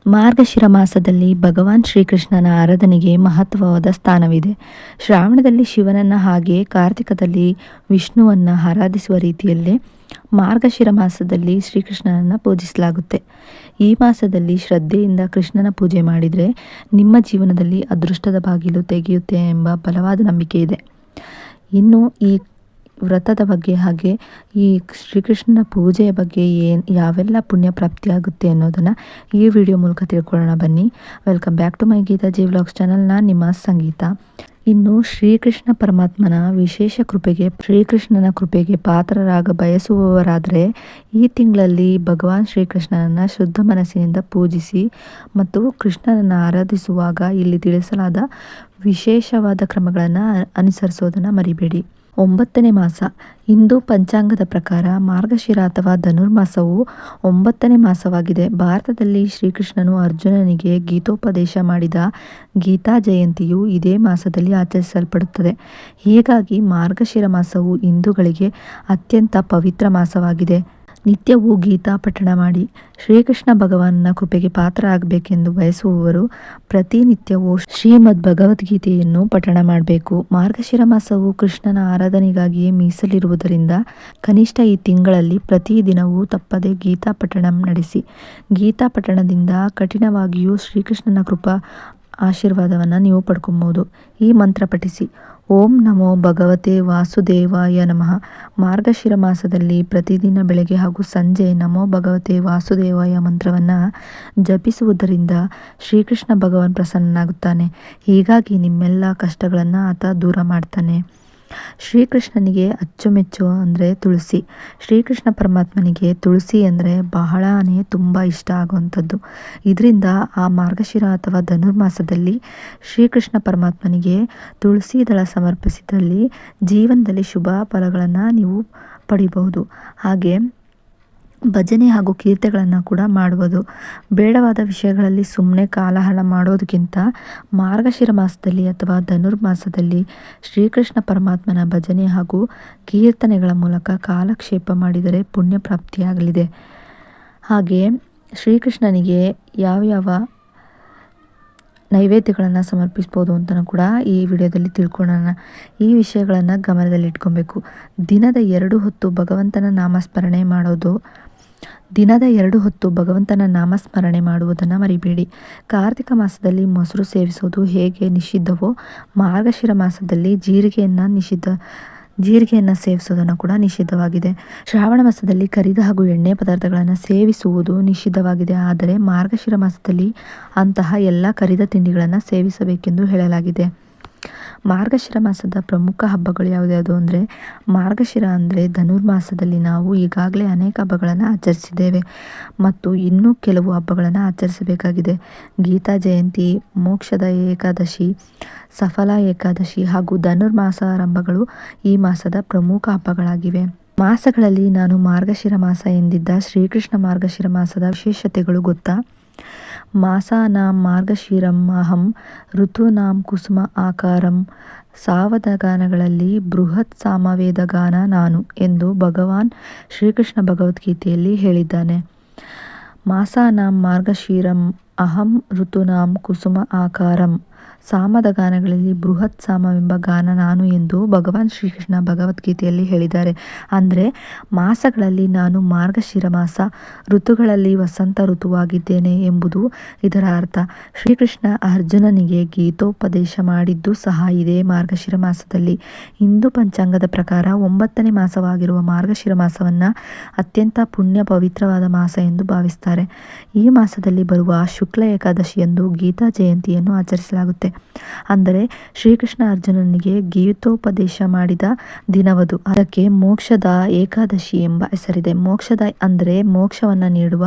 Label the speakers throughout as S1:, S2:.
S1: ಮಾರ್ಗಶಿರ ಮಾಸದಲ್ಲಿ ಭಗವಾನ್ ಶ್ರೀಕೃಷ್ಣನ ಆರಾಧನೆಗೆ ಮಹತ್ವವಾದ ಸ್ಥಾನವಿದೆ. ಶ್ರಾವಣದಲ್ಲಿ ಶಿವನನ್ನು ಹಾಗೆ ಕಾರ್ತಿಕದಲ್ಲಿ ವಿಷ್ಣುವನ್ನು ಆರಾಧಿಸುವ ರೀತಿಯಲ್ಲೇ ಮಾರ್ಗಶಿರ ಮಾಸದಲ್ಲಿ ಶ್ರೀಕೃಷ್ಣನನ್ನು ಪೂಜಿಸಲಾಗುತ್ತೆ. ಈ ಮಾಸದಲ್ಲಿ ಶ್ರದ್ಧೆಯಿಂದ ಕೃಷ್ಣನ ಪೂಜೆ ಮಾಡಿದರೆ ನಿಮ್ಮ ಜೀವನದಲ್ಲಿ ಅದೃಷ್ಟದ ಬಾಗಿಲು ತೆಗೆಯುತ್ತೆ ಎಂಬ ಬಲವಾದ ನಂಬಿಕೆ ಇದೆ. ಇನ್ನು ಈ ವ್ರತದ ಬಗ್ಗೆ ಹಾಗೆ ಈ ಶ್ರೀಕೃಷ್ಣನ ಪೂಜೆಯ ಬಗ್ಗೆ ಯಾವೆಲ್ಲ ಪುಣ್ಯ ಪ್ರಾಪ್ತಿಯಾಗುತ್ತೆ ಅನ್ನೋದನ್ನು ಈ ವಿಡಿಯೋ ಮೂಲಕ ತಿಳ್ಕೊಳ್ಳೋಣ ಬನ್ನಿ. Welcome back to my Geetha ji vlogs channel. ನಾನು ನಿಮ್ಮ ಸಂಗೀತ. ಇನ್ನು ಶ್ರೀಕೃಷ್ಣ ಪರಮಾತ್ಮನ ವಿಶೇಷ ಕೃಪೆಗೆ ಶ್ರೀಕೃಷ್ಣನ ಕೃಪೆಗೆ ಪಾತ್ರರಾಗ ಬಯಸುವವರಾದರೆ ಈ ತಿಂಗಳಲ್ಲಿ ಭಗವಾನ್ ಶ್ರೀಕೃಷ್ಣನನ್ನು ಶುದ್ಧ ಮನಸ್ಸಿನಿಂದ ಪೂಜಿಸಿ ಮತ್ತು ಕೃಷ್ಣನನ್ನು ಆರಾಧಿಸುವಾಗ ಇಲ್ಲಿ ತಿಳಿಸಲಾದ ವಿಶೇಷವಾದ ಕ್ರಮಗಳನ್ನು ಅನುಸರಿಸೋದನ್ನು ಮರಿಬೇಡಿ. 9ನೇ ಮಾಸ. ಹಿಂದೂ ಪಂಚಾಂಗದ ಪ್ರಕಾರ ಮಾರ್ಗಶಿರ ಅಥವಾ ಧನುರ್ಮಾಸವು 9ನೇ ಮಾಸವಾಗಿದೆ. ಭಾರತದಲ್ಲಿ ಶ್ರೀಕೃಷ್ಣನು ಅರ್ಜುನನಿಗೆ ಗೀತೋಪದೇಶ ಮಾಡಿದ ಗೀತಾ ಜಯಂತಿಯು ಇದೇ ಮಾಸದಲ್ಲಿ ಆಚರಿಸಲ್ಪಡುತ್ತದೆ. ಹೀಗಾಗಿ ಮಾರ್ಗಶಿರ ಮಾಸವು ಹಿಂದೂಗಳಿಗೆ ಅತ್ಯಂತ ಪವಿತ್ರ ಮಾಸವಾಗಿದೆ. ನಿತ್ಯವೂ ಗೀತಾ ಪಠಣ ಮಾಡಿ ಶ್ರೀಕೃಷ್ಣ ಭಗವಾನನ ಕೃಪೆಗೆ ಪಾತ್ರ ಆಗಬೇಕೆಂದು ಬಯಸುವವರು ಪ್ರತಿನಿತ್ಯವೂ ಶ್ರೀಮದ್ ಭಗವದ್ಗೀತೆಯನ್ನು ಪಠಣ ಮಾಡಬೇಕು. ಮಾರ್ಗಶಿರ ಮಾಸವು ಕೃಷ್ಣನ ಆರಾಧನೆಗಾಗಿಯೇ ಮೀಸಲಿರುವುದರಿಂದ ಕನಿಷ್ಠ ಈ ತಿಂಗಳಲ್ಲಿ ಪ್ರತಿದಿನವೂ ತಪ್ಪದೆ ಗೀತಾ ಪಠಣ ನಡೆಸಿ. ಗೀತಾ ಪಠಣದಿಂದ ಕಠಿಣವಾಗಿಯೂ ಶ್ರೀಕೃಷ್ಣನ ಕೃಪಾ ಆಶೀರ್ವಾದವನ್ನು ನೀವು ಪಡ್ಕೊಬೋದು. ಈ ಮಂತ್ರ ಪಠಿಸಿ: ಓಂ ನಮೋ ಭಗವತೆ ವಾಸುದೇವಾಯ ನಮಃ. ಮಾರ್ಗಶಿರ ಮಾಸದಲ್ಲಿ ಪ್ರತಿದಿನ ಬೆಳಗ್ಗೆ ಹಾಗೂ ಸಂಜೆ ನಮೋ ಭಗವತೆ ವಾಸುದೇವಾಯ ಮಂತ್ರವನ್ನು ಜಪಿಸುವುದರಿಂದ ಶ್ರೀಕೃಷ್ಣ ಭಗವಾನ್ ಪ್ರಸನ್ನನಾಗುತ್ತಾನೆ. ಹೀಗಾಗಿ ನಿಮ್ಮೆಲ್ಲ ಕಷ್ಟಗಳನ್ನು ಆತ ದೂರ ಮಾಡ್ತಾನೆ. ಶ್ರೀಕೃಷ್ಣನಿಗೆ ಅಚ್ಚುಮೆಚ್ಚು ಅಂದರೆ ತುಳಸಿ. ಶ್ರೀಕೃಷ್ಣ ಪರಮಾತ್ಮನಿಗೆ ತುಳಸಿ ಅಂದರೆ ತುಂಬ ಇಷ್ಟ ಆಗುವಂಥದ್ದು. ಇದರಿಂದ ಆ ಮಾರ್ಗಶಿರ ಅಥವಾ ಧನುರ್ಮಾಸದಲ್ಲಿ ಶ್ರೀಕೃಷ್ಣ ಪರಮಾತ್ಮನಿಗೆ ತುಳಸಿ ದಳ ಸಮರ್ಪಿಸಿದಲ್ಲಿ ಜೀವನದಲ್ಲಿ ಶುಭ ಫಲಗಳನ್ನು ನೀವು ಪಡಿಬಹುದು. ಹಾಗೆ ಭಜನೆ ಹಾಗೂ ಕೀರ್ತಿಗಳನ್ನು ಕೂಡ ಮಾಡುವುದು. ಬೇಡವಾದ ವಿಷಯಗಳಲ್ಲಿ ಸುಮ್ಮನೆ ಕಾಲಹರಣ ಮಾಡೋದಕ್ಕಿಂತ ಮಾರ್ಗಶಿರ ಮಾಸದಲ್ಲಿ ಅಥವಾ ಧನುರ್ಮಾಸದಲ್ಲಿ ಶ್ರೀಕೃಷ್ಣ ಪರಮಾತ್ಮನ ಭಜನೆ ಹಾಗೂ ಕೀರ್ತನೆಗಳ ಮೂಲಕ ಕಾಲಕ್ಷೇಪ ಮಾಡಿದರೆ ಪುಣ್ಯ ಪ್ರಾಪ್ತಿಯಾಗಲಿದೆ. ಹಾಗೆ ಶ್ರೀಕೃಷ್ಣನಿಗೆ ಯಾವ್ಯಾವ ನೈವೇದ್ಯಗಳನ್ನು ಸಮರ್ಪಿಸ್ಬೋದು ಅಂತಲೂ ಕೂಡ ಈ ವಿಡಿಯೋದಲ್ಲಿ ತಿಳ್ಕೊಳ್ಳೋಣ. ಈ ವಿಷಯಗಳನ್ನು ಗಮನದಲ್ಲಿಟ್ಕೊಬೇಕು. ದಿನದ 2 ಹೊತ್ತು ಭಗವಂತನ ನಾಮಸ್ಮರಣೆ ಮಾಡೋದು. ದಿನದ 2 ಹೊತ್ತು ಭಗವಂತನ ನಾಮಸ್ಮರಣೆ ಮಾಡುವುದನ್ನು ಮರಿಬೇಡಿ. ಕಾರ್ತಿಕ ಮಾಸದಲ್ಲಿ ಮೊಸರು ಸೇವಿಸೋದು ಹೇಗೆ ನಿಷಿದ್ಧವೋ ಮಾರ್ಗಶಿರ ಮಾಸದಲ್ಲಿ ಜೀರಿಗೆಯನ್ನು ಸೇವಿಸೋದನ್ನು ಕೂಡ ನಿಷಿದ್ಧವಾಗಿದೆ. ಶ್ರಾವಣ ಮಾಸದಲ್ಲಿ ಕರಿದ ಹಾಗೂ ಎಣ್ಣೆ ಪದಾರ್ಥಗಳನ್ನು ಸೇವಿಸುವುದು ನಿಷಿದ್ಧವಾಗಿದೆ. ಆದರೆ ಮಾರ್ಗಶಿರ ಮಾಸದಲ್ಲಿ ಅಂತಹ ಎಲ್ಲ ಕರಿದ ತಿಂಡಿಗಳನ್ನು ಸೇವಿಸಬೇಕೆಂದು ಹೇಳಲಾಗಿದೆ. ಮಾರ್ಗಶಿರ ಮಾಸದ ಪ್ರಮುಖ ಹಬ್ಬಗಳು ಯಾವುದ್ಯಾವುದು ಅಂದರೆ, ಮಾರ್ಗಶಿರ ಅಂದರೆ ಧನುರ್ಮಾಸದಲ್ಲಿ ನಾವು ಈಗಾಗಲೇ ಅನೇಕ ಹಬ್ಬಗಳನ್ನು ಆಚರಿಸಿದ್ದೇವೆ ಮತ್ತು ಇನ್ನೂ ಕೆಲವು ಹಬ್ಬಗಳನ್ನು ಆಚರಿಸಬೇಕಾಗಿದೆ. ಗೀತಾ ಜಯಂತಿ, ಮೋಕ್ಷದ ಏಕಾದಶಿ, ಸಫಲ ಏಕಾದಶಿ ಹಾಗೂ ಧನುರ್ಮಾಸಾರಂಭಗಳು ಈ ಮಾಸದ ಪ್ರಮುಖ ಹಬ್ಬಗಳಾಗಿವೆ. ಮಾಸಗಳಲ್ಲಿ ನಾನು ಮಾರ್ಗಶಿರ ಮಾಸ ಎಂದಿದ್ದ ಶ್ರೀಕೃಷ್ಣ ಮಾರ್ಗಶಿರ ಮಾಸದ ವಿಶೇಷತೆಗಳು ಗೊತ್ತಾ? ಮಾಸಾನಾಂ ಮಾರ್ಗಶಿರಂ ಅಹಂ ಋತೂನಾಂ ಕುಸುಮ ಆಕಾರಂ. ಸಾವಧಾನಗಳಲ್ಲಿ ಬೃಹತ್ ಸಾಮವೇದಗಾನ ನಾನು ಎಂದು ಭಗವಾನ್ ಶ್ರೀಕೃಷ್ಣ ಭಗವದ್ಗೀತೆಯಲ್ಲಿ ಹೇಳಿದ್ದಾನೆ. ಮಾಸಾನಾಂ ಮಾರ್ಗಶಿರಂ ಅಹಂ ಋತೂನಾಂ ಕುಸುಮ ಆಕಾರಂ. ಸಾಮದ ಗಾನಗಳಲ್ಲಿ ಬೃಹತ್ ಸಾಮವೆಂಬ ಗಾನ ನಾನು ಎಂದು ಭಗವಾನ್ ಶ್ರೀಕೃಷ್ಣ ಭಗವದ್ಗೀತೆಯಲ್ಲಿ ಹೇಳಿದ್ದಾರೆ. ಅಂದರೆ ಮಾಸಗಳಲ್ಲಿ ನಾನು ಮಾರ್ಗಶಿರ ಮಾಸ, ಋತುಗಳಲ್ಲಿ ವಸಂತ ಋತುವಾಗಿದ್ದೇನೆ ಎಂಬುದು ಇದರ ಅರ್ಥ. ಶ್ರೀಕೃಷ್ಣ ಅರ್ಜುನನಿಗೆ ಗೀತೋಪದೇಶ ಮಾಡಿದ್ದು ಸಹ ಇದೇ ಮಾರ್ಗಶಿರ ಮಾಸದಲ್ಲಿ. ಹಿಂದೂ ಪಂಚಾಂಗದ ಪ್ರಕಾರ 9ನೇ ಮಾಸವಾಗಿರುವ ಮಾರ್ಗಶಿರ ಮಾಸವನ್ನು ಅತ್ಯಂತ ಪುಣ್ಯ ಪವಿತ್ರವಾದ ಮಾಸ ಎಂದು ಭಾವಿಸ್ತಾರೆ. ಈ ಮಾಸದಲ್ಲಿ ಬರುವ ಶುಕ್ಲ ಏಕಾದಶಿಯಂದು ಗೀತಾ ಜಯಂತಿಯನ್ನು ಆಚರಿಸಲಾಗುತ್ತೆ. ಅಂದರೆ ಶ್ರೀಕೃಷ್ಣ ಅರ್ಜುನನಿಗೆ ಗೀತೋಪದೇಶ ಮಾಡಿದ ದಿನವದು. ಅದಕ್ಕೆ ಮೋಕ್ಷದ ಏಕಾದಶಿ ಎಂಬ ಹೆಸರಿದೆ. ಮೋಕ್ಷದ ಅಂದರೆ ಮೋಕ್ಷವನ್ನು ನೀಡುವ,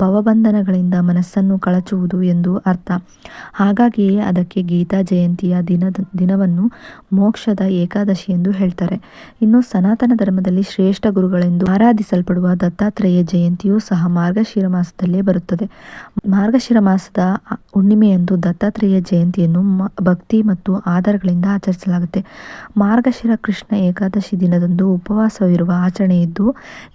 S1: ಭವಬಂಧನಗಳಿಂದ ಮನಸ್ಸನ್ನು ಕಳಚುವುದು ಎಂದು ಅರ್ಥ. ಹಾಗಾಗಿಯೇ ಅದಕ್ಕೆ ಗೀತಾ ಜಯಂತಿಯ ದಿನವನ್ನು ಮೋಕ್ಷದ ಏಕಾದಶಿ ಎಂದು ಹೇಳ್ತಾರೆ. ಇನ್ನು ಸನಾತನ ಧರ್ಮದಲ್ಲಿ ಶ್ರೇಷ್ಠ ಗುರುಗಳೆಂದು ಆರಾಧಿಸಲ್ಪಡುವ ದತ್ತಾತ್ರೇಯ ಜಯಂತಿಯೂ ಸಹ ಮಾರ್ಗಶಿರ ಮಾಸದಲ್ಲೇ ಬರುತ್ತದೆ. ಮಾರ್ಗಶಿರ ಮಾಸದ ಹುಣ್ಣಿಮೆಯಂದು ದತ್ತಾತ್ರೇಯ ಜಯಂತಿಯನ್ನು ಭಕ್ತಿ ಮತ್ತು ಆಧಾರಗಳಿಂದ ಆಚರಿಸಲಾಗುತ್ತೆ. ಮಾರ್ಗಶಿರ ಕೃಷ್ಣ ಏಕಾದಶಿ ದಿನದಂದು ಉಪವಾಸವಿರುವ ಆಚರಣೆ ಇದ್ದು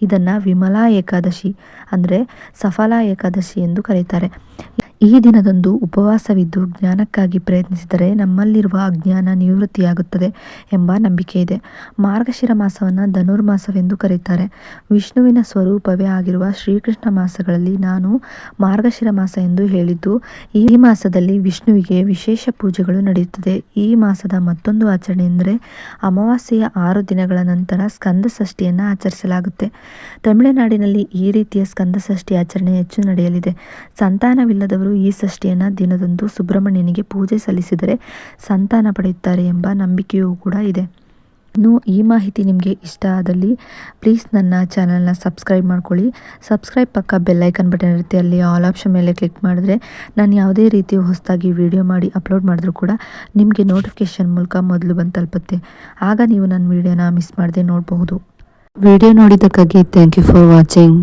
S1: ಇದನ್ನು ವಿಮಲಾ ಏಕಾದಶಿ ಅಂದರೆ ಸಫಲ ಏಕಾದಶಿ ಎಂದು ಕರೀತಾರೆ. ಈ ದಿನದಂದು ಉಪವಾಸವಿದ್ದು ಜ್ಞಾನಕ್ಕಾಗಿ ಪ್ರಯತ್ನಿಸಿದರೆ ನಮ್ಮಲ್ಲಿರುವ ಅಜ್ಞಾನ ನಿವೃತ್ತಿಯಾಗುತ್ತದೆ ಎಂಬ ನಂಬಿಕೆ ಇದೆ. ಮಾರ್ಗಶಿರ ಮಾಸವನ್ನು ಧನುರ್ಮಾಸವೆಂದು ಕರೆಯುತ್ತಾರೆ. ವಿಷ್ಣುವಿನ ಸ್ವರೂಪವೇ ಆಗಿರುವ ಶ್ರೀಕೃಷ್ಣ ಮಾಸಗಳಲ್ಲಿ ನಾನು ಮಾರ್ಗಶಿರ ಮಾಸ ಎಂದು ಹೇಳಿದ್ದು, ಈ ಮಾಸದಲ್ಲಿ ವಿಷ್ಣುವಿಗೆ ವಿಶೇಷ ಪೂಜೆಗಳು ನಡೆಯುತ್ತದೆ. ಈ ಮಾಸದ ಮತ್ತೊಂದು ಆಚರಣೆ ಎಂದರೆ ಅಮಾವಾಸ್ಯೆಯ 6 ದಿನಗಳ ನಂತರ ಸ್ಕಂದ ಷಷ್ಠಿಯನ್ನು ಆಚರಿಸಲಾಗುತ್ತೆ. ತಮಿಳುನಾಡಿನಲ್ಲಿ ಈ ರೀತಿಯ ಸ್ಕಂದ ಷಷ್ಠಿ ಆಚರಣೆ ಹೆಚ್ಚು ನಡೆಯಲಿದೆ. ಸಂತಾನವಿಲ್ಲದವರು ಈ ಷಷ್ಠಿಯನ್ನು ದಿನದಂದು ಸುಬ್ರಹ್ಮಣ್ಯನಿಗೆ ಪೂಜೆ ಸಲ್ಲಿಸಿದರೆ ಸಂತಾನ ಪಡೆಯುತ್ತಾರೆ ಎಂಬ ನಂಬಿಕೆಯೂ ಕೂಡ ಇದೆ. ಇನ್ನು ಈ ಮಾಹಿತಿ ನಿಮಗೆ ಇಷ್ಟ ಆದಲ್ಲಿ ಪ್ಲೀಸ್ ನನ್ನ ಚಾನಲ್ನ ಸಬ್ಸ್ಕ್ರೈಬ್ ಮಾಡ್ಕೊಳ್ಳಿ. ಸಬ್ಸ್ಕ್ರೈಬ್ ಪಕ್ಕ ಬೆಲ್ಲೈಕನ್ ಬಟನ್ ಇರುತ್ತೆ, ಅಲ್ಲಿ ಆಲ್ ಆಪ್ಷನ್ ಮೇಲೆ ಕ್ಲಿಕ್ ಮಾಡಿದ್ರೆ ನಾನು ಯಾವುದೇ ರೀತಿ ಹೊಸದಾಗಿ ವಿಡಿಯೋ ಮಾಡಿ ಅಪ್ಲೋಡ್ ಮಾಡಿದ್ರೂ ಕೂಡ ನಿಮಗೆ ನೋಟಿಫಿಕೇಷನ್ ಮೂಲಕ ಮೊದಲು ಬಂದು ತಲುಪುತ್ತೆ. ಆಗ ನೀವು ನನ್ನ ವಿಡಿಯೋನ ಮಿಸ್ ಮಾಡದೆ ನೋಡಬಹುದು. ವಿಡಿಯೋ ನೋಡಿದ್ದಕ್ಕಾಗಿ ಥ್ಯಾಂಕ್ ಯು ಫಾರ್ ವಾಚಿಂಗ್.